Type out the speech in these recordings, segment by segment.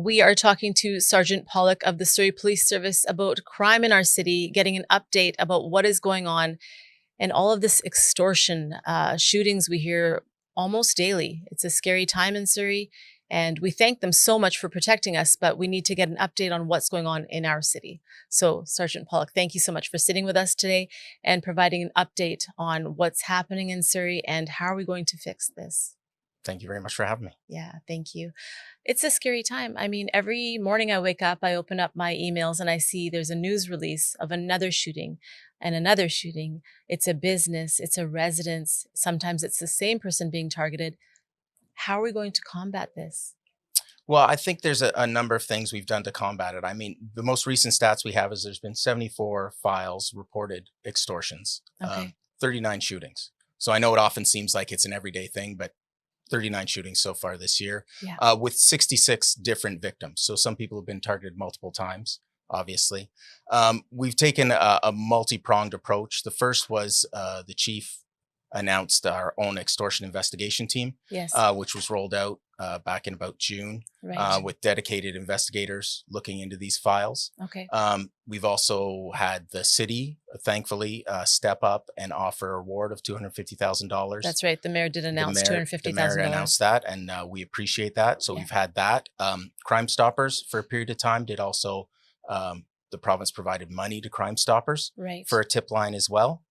We are talking to Sergeant Pollock of the Surrey Police Service about crime in our city, getting an update about what is going on and all of this extortion shootings we hear almost daily. It's a scary time in Surrey, and we thank them so much for protecting us, but we need to get an update on what's going on in our city. So Sergeant Pollock, thank you so much for sitting with us today and providing an update on what's happening in Surrey and how are we going to fix this. Thank you very much for having me. Yeah, thank you. It's a scary time. I mean, every morning I wake up, I open up my emails and I see there's a news release of another shooting and another shooting. It's a business, it's a residence. Sometimes it's the same person being targeted. How are we going to combat this? Well, I think there's a number of things we've done to combat it. I mean, the most recent stats we have is there's been 74 files reported extortions, Okay. 39 shootings. So I know it often seems like it's an everyday thing, but 39 shootings so far this year, Yeah. with 66 different victims. So some people have been targeted multiple times, obviously. We've taken a multi-pronged approach. The first was the chief announced our own extortion investigation team, Yes. which was rolled out back in about June, Right. with dedicated investigators looking into these files. Okay. We've also had the city, thankfully, step up and offer a reward of $250,000. That's right. The mayor did announce The mayor $250,000. announced that, and we appreciate that. So Yeah. we've had that. Crime Stoppers for a period of time did also, the province provided money to Crime Stoppers Right. for a tip line as well.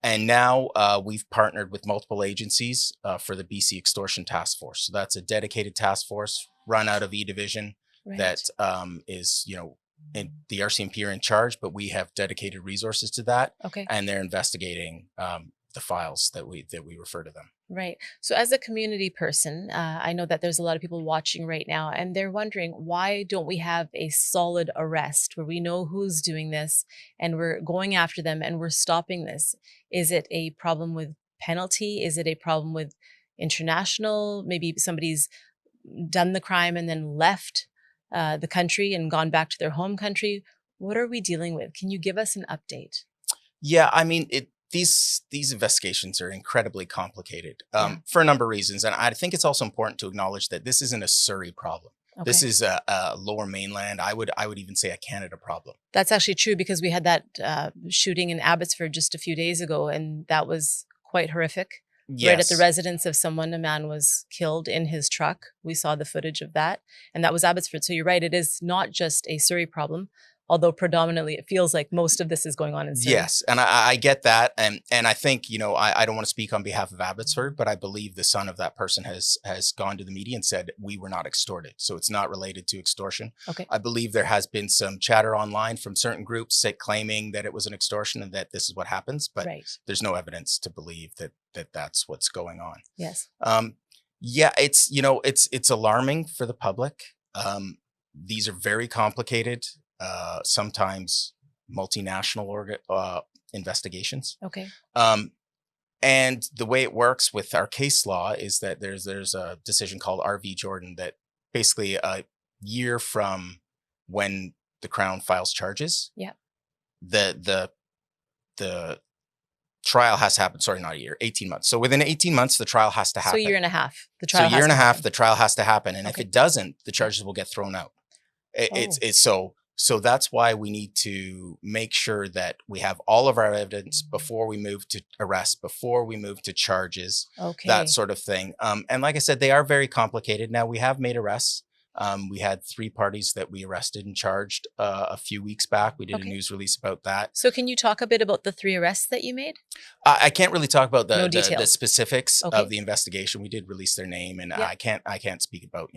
And now we've partnered with multiple agencies for the BC Extortion Task Force. So that's a dedicated task force run out of E Division Right. that is, and the RCMP are in charge, but we have dedicated resources to that, Okay. and they're investigating the files that we refer to them. Right. So as a community person, I know that there's a lot of people watching right now and they're wondering, why don't we have a solid arrest where we know who's doing this and we're going after them and we're stopping this? Is it a problem with penalty? Is it a problem with international? Maybe somebody's done the crime and then left the country and gone back to their home country. What are we dealing with? Can you give us an update? Yeah, I mean, these investigations are incredibly complicated Yeah. for a number of reasons, and I think it's also important to acknowledge that this isn't a Surrey problem. Okay. This is a Lower Mainland. I would even say a Canada problem. That's actually true because we had that shooting in Abbotsford just a few days ago, and that was quite horrific. Yes. Right at the residence of someone, a man was killed in his truck. We saw the footage of that, and that was Abbotsford. So you're right, it is not just a Surrey problem, although predominantly it feels like most of this is going on in Surrey. Yes, and I get that, and I think I don't want to speak on behalf of Abbotsford, but I believe the son of that person has gone to the media and said we were not extorted, so it's not related to extortion. Okay. I believe there has been some chatter online from certain groups claiming that it was an extortion and that this is what happens, but Right. there's no evidence to believe that that's what's going on. Yes. Yeah, it's alarming for the public. These are very complicated. Sometimes multinational investigations. Okay. And the way it works with our case law is that there's a decision called RV Jordan that basically a year from when the Crown files charges, Yeah. the trial has to happen. Sorry, not a year, 18 months. So within 18 months, the trial has to happen. So a year and a half. The So trial. a year has and a to half, happen. the trial has to happen. And if Okay. it doesn't, the charges will get thrown out. So that's why we need to make sure that we have all of our evidence before we move to arrest, before we move to charges, Okay. that sort of thing. And like I said, they are very complicated. Now we have made arrests. We had 3 parties that we arrested and charged a few weeks back. We did Okay. a news release about that. So can you talk a bit about the 3 arrests that you made? I can't really talk about No the details. specifics Okay. of the investigation. We did release their name, and Yeah. I can't speak about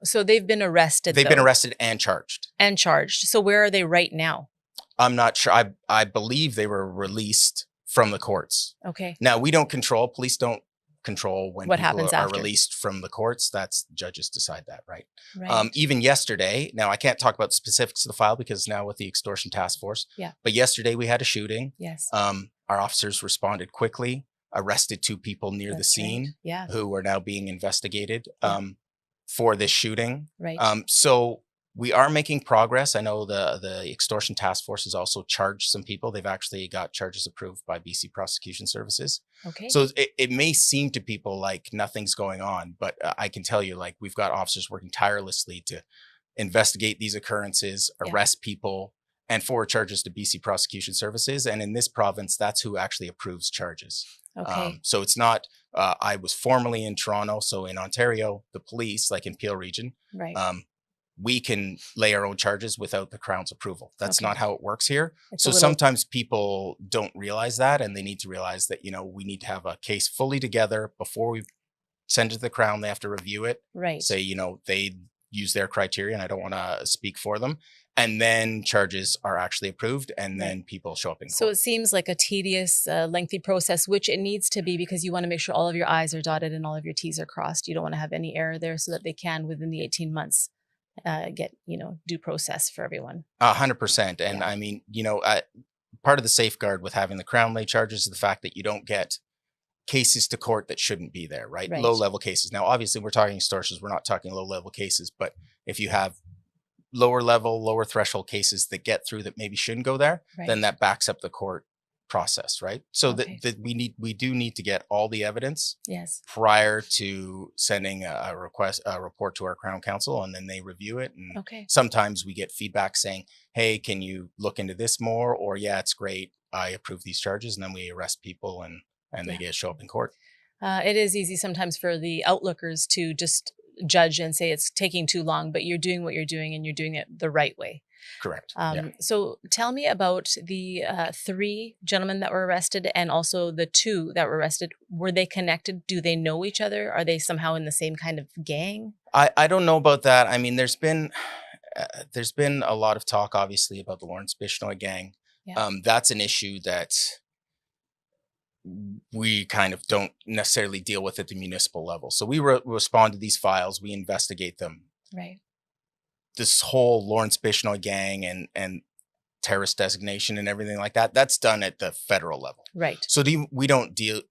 So they've been arrested. they've been though, arrested and charged. and charged. So where are they right now? I'm not sure. I believe they were released from the courts. Okay. Now police don't control when What people happens are after? released from the courts. That's judges decide that, right? Right. Even yesterday, now I can't talk about the specifics of the file because now with the Extortion Task Force. Yeah. But yesterday we had a shooting. Yes. Our officers responded quickly, arrested 2 people near the That's right. scene Yeah. who are now being investigated Yeah. for this shooting. Right. So we are making progress. I know the Extortion Task Force has also charged some people. They've actually got charges approved by BC Prosecution Services. Okay. So it may seem to people like nothing's going on, but I can tell you, like, we've got officers working tirelessly to investigate these occurrences, arrest people, and forward charges to BC Prosecution Services. And in this province, that's who actually approves charges. Okay. So it's not, I was formerly in Toronto. So in Ontario, the police, like in Peel Region, Right. we can lay our own charges without the Crown's approval. That's not how it works here. It's so sometimes people don't realize that, and they need to realize that, we need to have a case fully together before we send it to the Crown. They have to review it. Right. Say, they use their criteria, and I don't want to speak for them. And then charges are actually approved, and then people show up in court. So it seems like a tedious, lengthy process, which it needs to be, because you want to make sure all of your I's are dotted and all of your T's are crossed. You don't want to have any error there, so that they can, within the 18 months, get, due process for everyone. 100%. And I mean, part of the safeguard with having the Crown lay charges is the fact that you don't get cases to court that shouldn't be there, right? Low level cases. Now, obviously, we're talking extortions. We're not talking low level cases. But if you have lower level, lower threshold cases that get through that maybe shouldn't go there, then that backs up the court process, right? So that we do need to get all the evidence prior to sending a report to our Crown Counsel, and then they review it. And sometimes we get feedback saying, hey, can you look into this more? Or it's great, I approve these charges, and then we arrest people and they get show up in court. It is easy sometimes for the outlookers to just judge and say it's taking too long, but you're doing what you're doing, and you're doing it the right way. Correct. So tell me about the 3 gentlemen that were arrested, and also the 2 that were arrested. Were they connected? Do they know each other? Are they somehow in the same kind of gang? I don't know about that. I mean, there's been a lot of talk, obviously, about the Lawrence Bishnoi gang. That's an issue that we kind of don't necessarily deal with at the municipal level. So we respond to these files, we investigate them. Right. This whole Lawrence Bishnoi gang and terrorist designation and everything like that, that's done at the federal level. Right. So we don't deal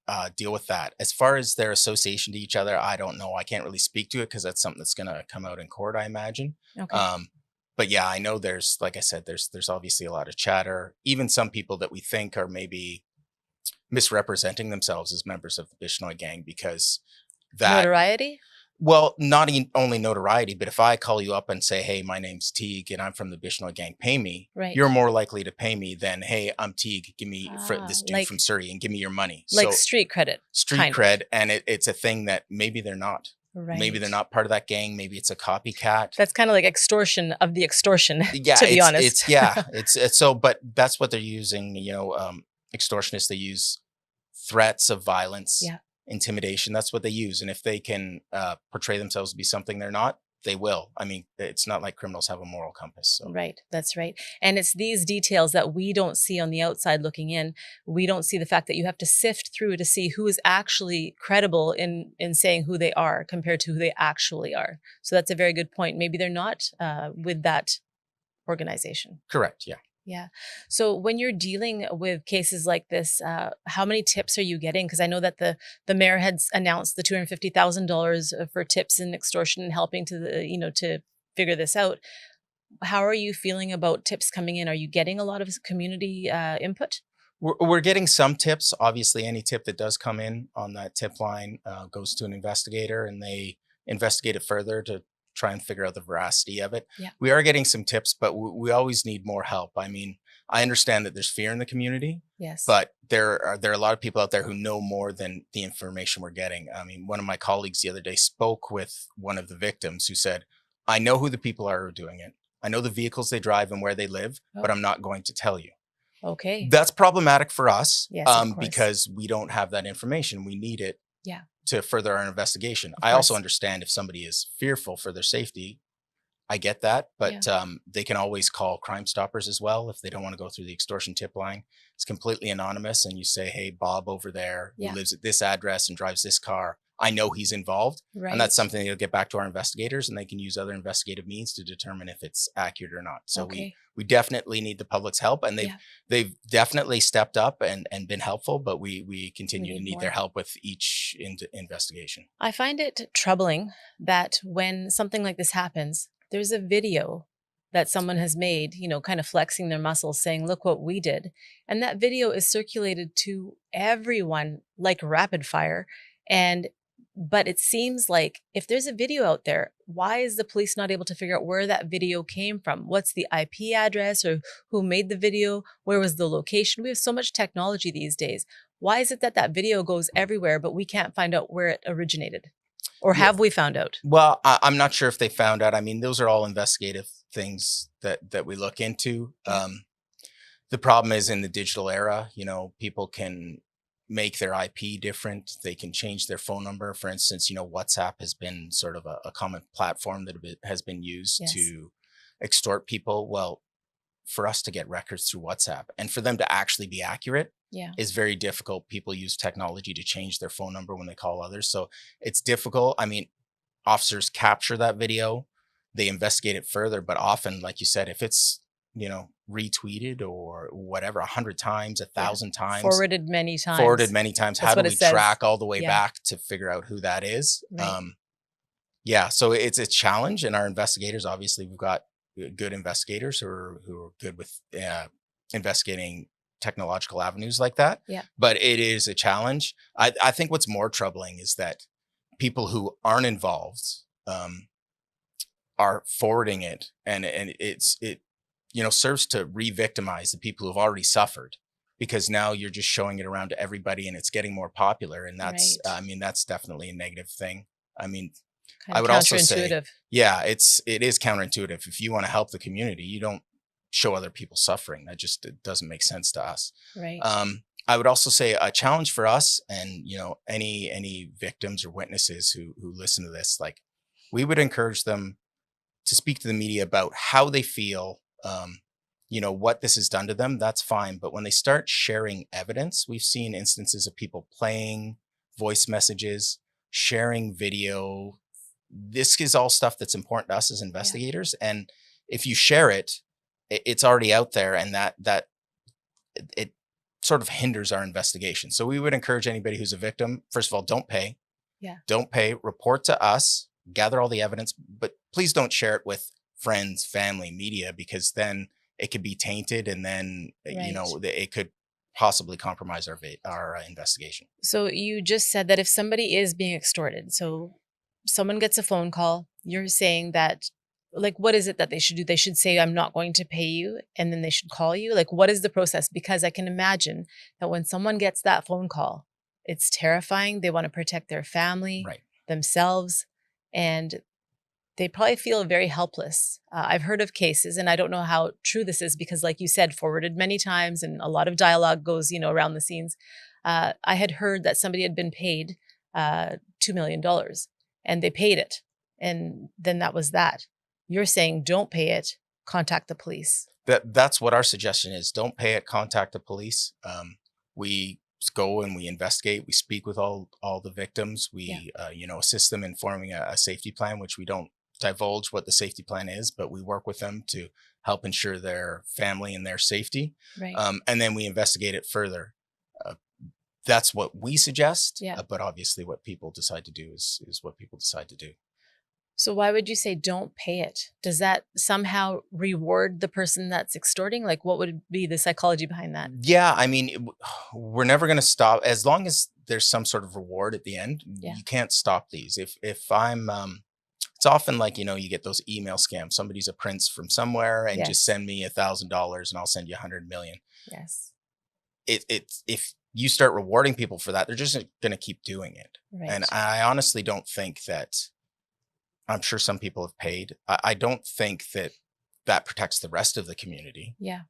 with that. As far as their association to each other, I don't know. I can't really speak to it, because that's something that's going to come out in court, I imagine. Okay. But I know there's, like I said, there's obviously a lot of chatter. Even some people that we think are maybe misrepresenting themselves as members of the Bishnoi gang, because that notoriety. Well, not only notoriety, but if I call you up and say, hey, my name's Teague and I'm from the Bishnoi gang, pay me, you're more likely to pay me than, hey, I'm Teague, give me this dude from Surrey and give me your money. Like street credit. Street cred. And it's a thing that maybe they're not. Right. Maybe they're not part of that gang. Maybe it's a copycat. That's kind of like extortion of the extortion, to be honest. It's so, but that's what they're using, extortionists, they use threats of violence, intimidation. That's what they use. And if they can portray themselves to be something they're not, they will. I mean, it's not like criminals have a moral compass. So. Right. That's right. And it's these details that we don't see on the outside looking in. We don't see the fact that you have to sift through to see who is actually credible in saying who they are compared to who they actually are. So that's a very good point. Maybe they're not with that organization. Correct. Yeah. Yeah. So when you're dealing with cases like this, how many tips are you getting? Because I know that the mayor had announced the $250,000 for tips in extortion and helping to figure this out. How are you feeling about tips coming in? Are you getting a lot of community input? We're getting some tips. Obviously, any tip that does come in on that tip line goes to an investigator, and they investigate it further to try and figure out the veracity of it. We are getting some tips, but we always need more help. I mean, I understand that there's fear in the community, but there are a lot of people out there who know more than the information we're getting. I mean, one of my colleagues the other day spoke with one of the victims who said, I know who the people are who are doing it. I know the vehicles they drive and where they live, but I'm not going to tell you. Okay. That's problematic for us because we don't have that information. We need it to further our investigation. I also understand if somebody is fearful for their safety, I get that, but they can always call Crime Stoppers as well if they don't want to go through the extortion tip line. It's completely anonymous, and you say, hey, Bob over there who lives at this address and drives this car, I know he's involved. And that's something they'll get back to our investigators, and they can use other investigative means to determine if it's accurate or not. So we definitely need the public's help, and they've definitely stepped up and been helpful, but we continue to need their help with each investigation. I find it troubling that when something like this happens, there's a video that someone has made, kind of flexing their muscles, saying, look what we did. And that video is circulated to everyone like rapid fire. But it seems like if there's a video out there, why is the police not able to figure out where that video came from? What's the IP address, or who made the video? Where was the location? We have so much technology these days. Why is it that that video goes everywhere, but we can't find out where it originated? Or Yeah. have we found out? Well, I'm not sure if they found out. I mean, those are all investigative things that we look into. Yeah. The problem is in the digital era, people can make their IP different. They can change their phone number. For instance, WhatsApp has been sort of a common platform that has been used Yes. to extort people. Well, for us to get records through WhatsApp and for them to actually be accurate Yeah. is very difficult. People use technology to change their phone number when they call others. So it's difficult. I mean, officers capture that video, they investigate it further, but often, like you said, if it's, retweeted or whatever, 100 times, 1,000 times, Forwarded many times. how That's do what we it says. track all the way Yeah. back to figure out who that is? Right. Yeah, so it's a challenge, and our investigators, obviously, we've got good investigators who are good with investigating technological avenues like that. Yeah. But it is a challenge. I think what's more troubling is that people who aren't involved are forwarding it, and it serves to re-victimize the people who have already suffered, because now you're just showing it around to everybody and it's getting more popular, and that's Right. I mean, that's definitely a negative thing. I mean, Kind I of would also say, counterintuitive. yeah, it is counterintuitive. If you want to help the community, you don't show other people suffering. It doesn't make sense to us. Right. I would also say a challenge for us, and any victims or witnesses who listen to this, like, we would encourage them to speak to the media about how they feel, what this has done to them. That's fine, but when they start sharing evidence, we've seen instances of people playing voice messages, sharing video. This is all stuff that's important to us as investigators, and if you share it, it's already out there, and that it sort of hinders our investigation. So we would encourage anybody who's a victim, first of all, don't pay. Yeah. Don't pay, report to us, gather all the evidence, but please don't share it with friends, family, media, because then it could be tainted, and then Right. it could possibly compromise our investigation. So you just said that if somebody is being extorted, so someone gets a phone call, you're saying that, like, what is it that they should do? They should say, I'm not going to pay you, and then they should call you. Like, what is the process? Because I can imagine that when someone gets that phone call, it's terrifying. They want to protect their family, Right. themselves, and they probably feel very helpless. I've heard of cases, and I don't know how true this is because, like you said, forwarded many times, and a lot of dialogue goes, around the scenes. I had heard that somebody had been paid $2 million, and they paid it, and then that was that. You're saying don't pay it, contact the police. That's what our suggestion is. Don't pay it, contact the police. We go and we investigate. We speak with all the victims. We assist them in forming a safety plan, which we don't divulge what the safety plan is, but we work with them to help ensure their family and their safety. Right. And then we investigate it further. That's what we suggest. Yeah. But obviously what people decide to do is what people decide to do. So why would you say don't pay it? Does that somehow reward the person that's extorting? Like, what would be the psychology behind that? Yeah, I mean, we're never going to stop as long as there's some sort of reward at the end. Yeah. You can't stop these. If I'm, it's often like, you get those email scams. Somebody's a prince from somewhere and Yes. just send me $1,000 and I'll send you 100 million. Yes. If you start rewarding people for that, they're just going to keep doing it. Right. And I honestly don't think that. I'm sure some people have paid. I don't think that protects the rest of the community. Yeah.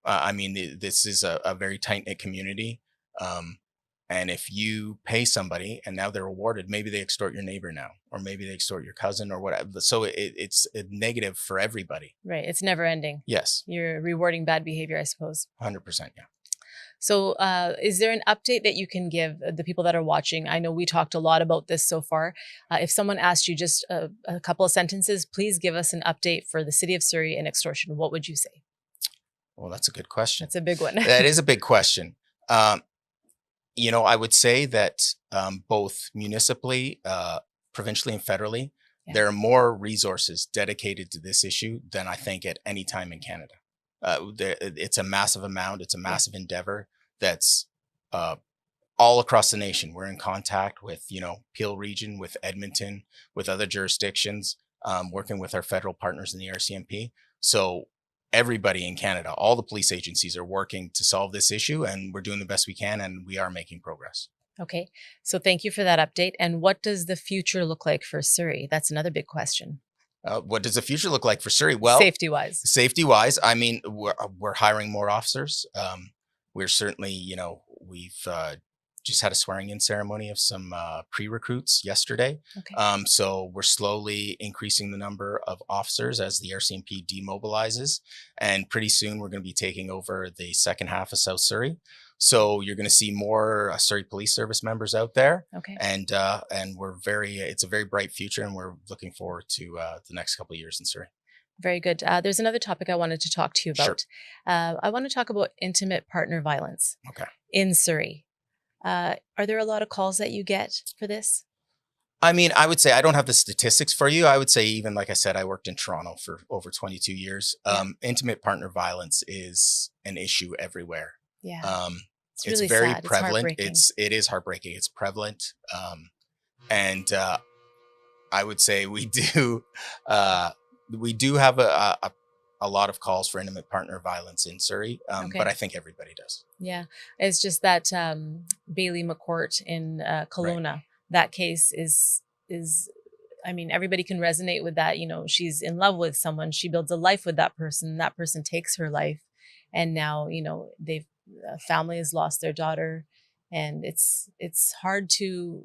I mean, this is a very tight-knit community. And if you pay somebody and now they're rewarded, maybe they extort your neighbor now, or maybe they extort your cousin or whatever. So it's a negative for everybody. Right. It's never ending. Yes. You're rewarding bad behavior, I suppose. 100%. Yeah. So is there an update that you can give the people that are watching? I know we talked a lot about this so far. If someone asked you just a couple of sentences, please give us an update for the city of Surrey and extortion. What would you say? Well, that's a good question. That's a big one. That is a big question. I would say that both municipally, provincially, and federally, there are more resources dedicated to this issue than I think at any time in Canada. It's a massive amount. It's a massive endeavor that's all across the nation. We're in contact with, Peel region, with Edmonton, with other jurisdictions. working with our federal partners in the RCMP. So everybody in Canada, all the police agencies are working to solve this issue, and we're doing the best we can, and we are making progress. Okay. So thank you for that update. And what does the future look like for Surrey? That's another big question. What does the future look like for Surrey? Well, Safety wise. safety wise, I mean, we're hiring more officers. We're certainly, we've just had a swearing in ceremony of some pre-recruits yesterday. Okay. So we're slowly increasing the number of officers as the RCMP demobilizes. And pretty soon we're going to be taking over the second half of South Surrey. So you're going to see more Surrey Police Service members out there. Okay. And it's a very bright future, and we're looking forward to the next couple of years in Surrey. Very good. There's another topic I wanted to talk to you about. Sure. I want to talk about intimate partner violence in Surrey. Are there a lot of calls that you get for this? I mean, I would say I don't have the statistics for you. I would say, even like I said, I worked in Toronto for over 22 years. Intimate partner violence is an issue everywhere. Yeah. It's really very sad. prevalent. It's It is heartbreaking. It's prevalent. And I would say we do have a lot of calls for intimate partner violence in Surrey, but I think everybody does. Yeah. It's just that Bailey McCourt in Kelowna, that case is, I mean, everybody can resonate with that. She's in love with someone. She builds a life with that person. That person takes her life. And now, family has lost their daughter, and it's hard to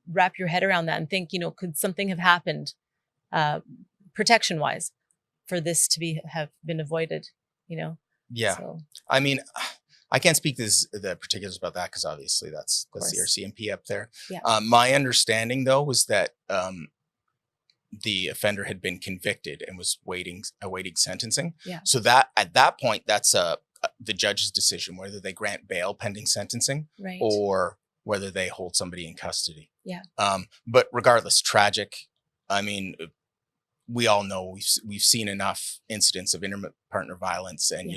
wrap your head around that and think, could something have happened protection wise for this to have been avoided, Yeah. So. I mean, I can't speak the particulars about that because obviously that's the RCMP up there. Yeah. My understanding though was that the offender had been convicted and was awaiting sentencing. Yeah. So that at that point, that's the judge's decision whether they grant bail pending sentencing, right, or whether they hold somebody in custody. Yeah. But regardless, tragic. I mean, we all know we've seen enough incidents of intimate partner violence and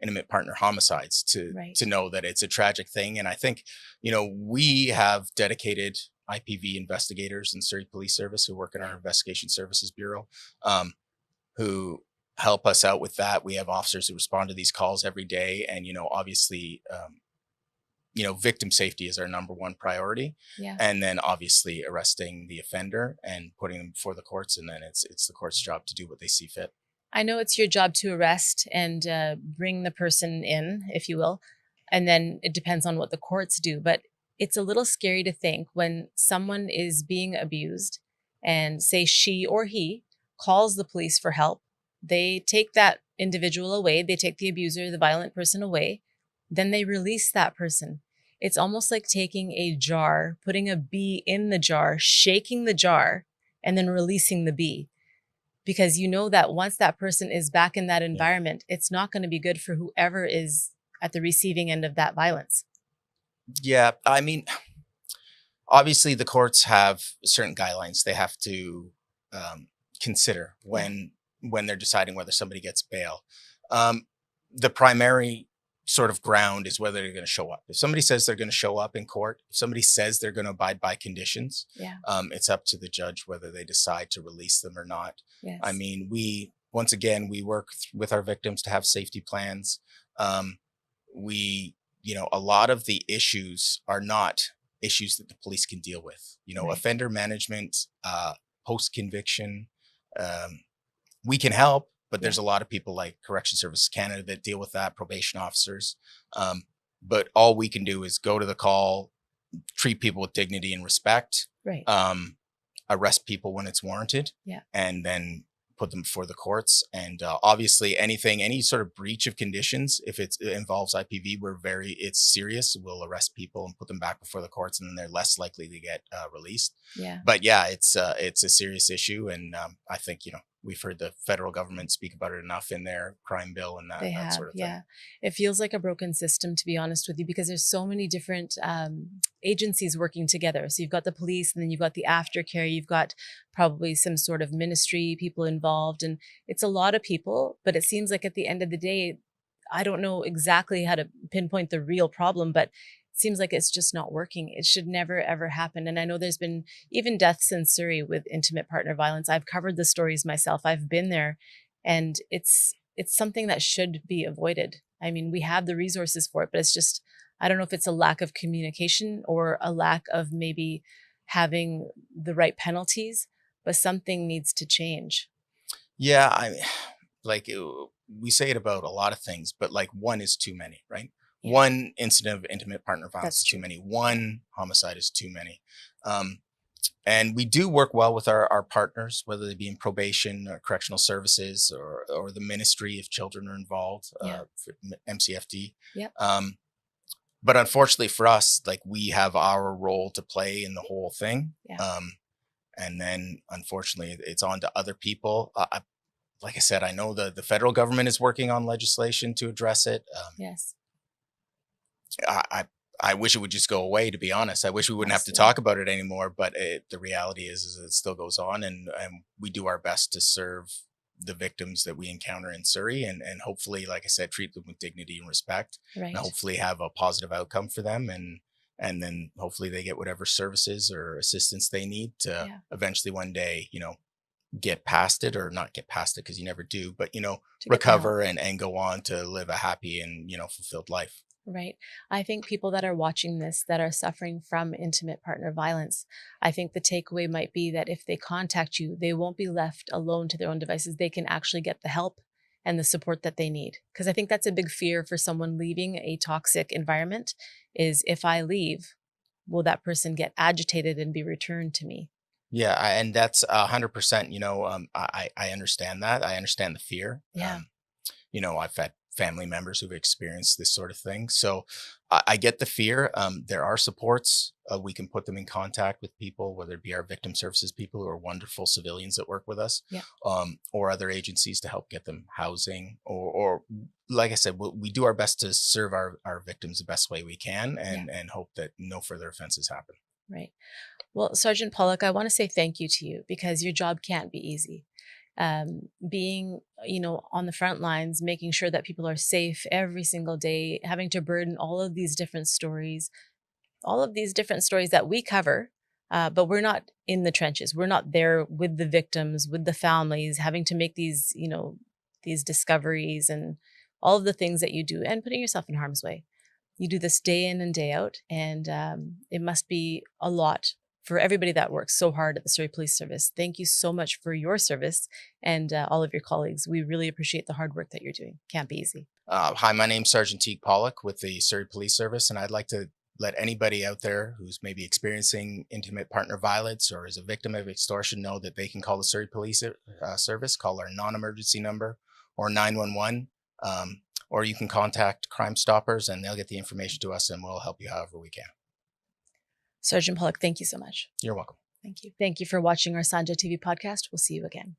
intimate partner homicides to know that it's a tragic thing. And I think we have dedicated IPV investigators in Surrey Police Service who work in our Investigation Services Bureau, who help us out with that. We have officers who respond to these calls every day, and obviously victim safety is our number one priority. Yeah. And then obviously arresting the offender and putting them before the courts, and then it's the court's job to do what they see fit. I know it's your job to arrest and bring the person in, if you will, and then it depends on what the courts do. But it's a little scary to think when someone is being abused and say she or he calls the police for help, they take that individual away, they take the abuser, the violent person away, then they release that person. It's almost like taking a jar, putting a bee in the jar, shaking the jar, and then releasing the bee. Because that once that person is back in that environment, it's not going to be good for whoever is at the receiving end of that violence. Yeah, I mean, obviously the courts have certain guidelines they have to consider when they're deciding whether somebody gets bail. The primary sort of ground is whether they're going to show up. If somebody says they're going to show up in court, if somebody says they're going to abide by conditions, it's up to the judge whether they decide to release them or not. Yes. I mean, we work with our victims to have safety plans. A lot of the issues are not issues that the police can deal with. Offender management, post-conviction, we can help, but there's a lot of people like Correction Services Canada that deal with that, probation officers. But all we can do is go to the call, treat people with dignity and respect, arrest people when it's warranted, and then put them before the courts. And obviously any sort of breach of conditions, if it involves IPV, it's serious. We'll arrest people and put them back before the courts, and then they're less likely to get released. Yeah. But it's a serious issue. And I think, we've heard the federal government speak about it enough in their crime bill and that sort of thing. Yeah. It feels like a broken system, to be honest with you, because there's so many different agencies working together. So you've got the police, and then you've got the aftercare, you've got probably some sort of ministry people involved, and it's a lot of people. But it seems like at the end of the day, I don't know exactly how to pinpoint the real problem, but it seems like it's just not working. It should never, ever happen. And I know there's been even deaths in Surrey with intimate partner violence. I've covered the stories myself. I've been there, and it's something that should be avoided. I mean, we have the resources for it, but it's just, I don't know if it's a lack of communication or a lack of maybe having the right penalties, but something needs to change. Yeah, we say it about a lot of things, but like one is too many, right? Yeah. One incident of intimate partner violence That's is too true. many. One homicide is too many. And we do work well with our partners, whether they be in probation or correctional services or the ministry if children are involved, Yeah. for MCFD. Yep. But unfortunately for us, like we have our role to play in the whole thing. Yeah. And then unfortunately it's on to other people. Like I said, I know the federal government is working on legislation to address it. Yes. I wish it would just go away, to be honest. I wish we wouldn't have to Absolutely. talk about it anymore, but the reality is it still goes on, and we do our best to serve the victims that we encounter in Surrey, and hopefully, like I said, treat them with dignity and respect, Right. and hopefully have a positive outcome for them, and then hopefully they get whatever services or assistance they need to Yeah. eventually one day, get past it, or not get past it because you never do, but To get the help. recover and go on to live a happy and fulfilled life. Right. I think people that are watching this that are suffering from intimate partner violence, I think the takeaway might be that if they contact you, they won't be left alone to their own devices. They can actually get the help and the support that they need. Because I think that's a big fear for someone leaving a toxic environment is, if I leave, will that person get agitated and be returned to me? Yeah, and that's 100%. I understand that. I understand the fear. Yeah. I've had family members who've experienced this sort of thing, so I get the fear. There are supports. We can put them in contact with people, whether it be our victim services people who are wonderful civilians that work with us, Yeah. or other agencies to help get them housing, or like I said, we do our best to serve our victims the best way we can, and hope that no further offenses happen. Right. Well, Sergeant Pollock, I want to say thank you to you because your job can't be easy. Being, on the front lines, making sure that people are safe every single day, having to burden all of these different stories that we cover, but we're not in the trenches. We're not there with the victims, with the families, having to make these, these discoveries and all of the things that you do and putting yourself in harm's way. You do this day in and day out, and it must be a lot for everybody that works so hard at the Surrey Police Service. Thank you so much for your service and all of your colleagues. We really appreciate the hard work that you're doing. Can't be easy. Hi, my name's Sergeant Pollock with the Surrey Police Service, and I'd like to let anybody out there who's maybe experiencing intimate partner violence or is a victim of extortion know that they can call the Surrey Police Service, call our non-emergency number or 911, or you can contact Crime Stoppers and they'll get the information to us and we'll help you however we can. Sergeant Pollock, thank you so much. You're welcome. Thank you. Thank you for watching our Sanjha TV podcast. We'll see you again.